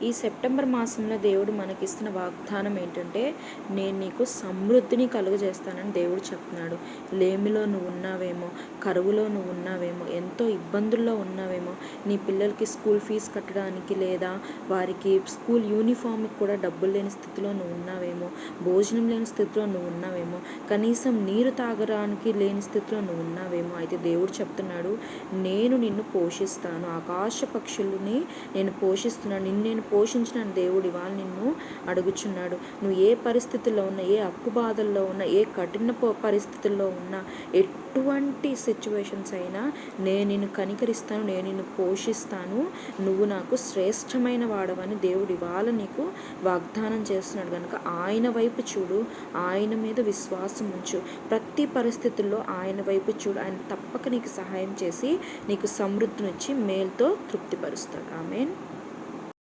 ఈ సెప్టెంబర్ మాసంలో దేవుడు మనకిస్తున్న వాగ్దానం ఏంటంటే, నేను నీకు సమృద్ధిని కలుగజేస్తానని దేవుడు చెప్తున్నాడు. లేమిలో నువ్వు ఉన్నావేమో, కరువులో నువ్వు ఉన్నావేమో, ఎంతో ఇబ్బందుల్లో ఉన్నావేమో, నీ పిల్లలకి స్కూల్ ఫీజు కట్టడానికి లేదా వారికి స్కూల్ యూనిఫామ్కి కూడా డబ్బులు లేని స్థితిలో నువ్వు ఉన్నావేమో, భోజనం లేని స్థితిలో నువ్వు ఉన్నావేమో, కనీసం నీరు తాగడానికి లేని స్థితిలో నువ్వు ఉన్నావేమో. అయితే దేవుడు చెప్తున్నాడు, నేను నిన్ను పోషిస్తాను, ఆకాశ పక్షులని నేను పోషిస్తున్నాను, నేను పోషించిన దేవుడు ఇవాళ నిన్ను అడుగుచున్నాడు. నువ్వు ఏ పరిస్థితుల్లో ఉన్నా, ఏ అప్పు బాధల్లో ఉన్నా, ఏ కఠిన పరిస్థితుల్లో ఉన్నా, ఎటువంటి సిచ్యువేషన్స్ అయినా నేను నిన్ను కనికరిస్తాను, నేను నిన్ను పోషిస్తాను, నువ్వు నాకు శ్రేష్టమైన వాడవని దేవుడు ఇవాళ నీకు వాగ్దానం చేస్తున్నాడు. కనుక ఆయన వైపు చూడు, ఆయన మీద విశ్వాసం ఉంచు, ప్రతి పరిస్థితుల్లో ఆయన వైపు చూడు. ఆయన తప్పక నీకు సహాయం చేసి నీకు సమృద్ధినిచ్చి మేలుతో తృప్తిపరుస్తాడు. ఆమేన్.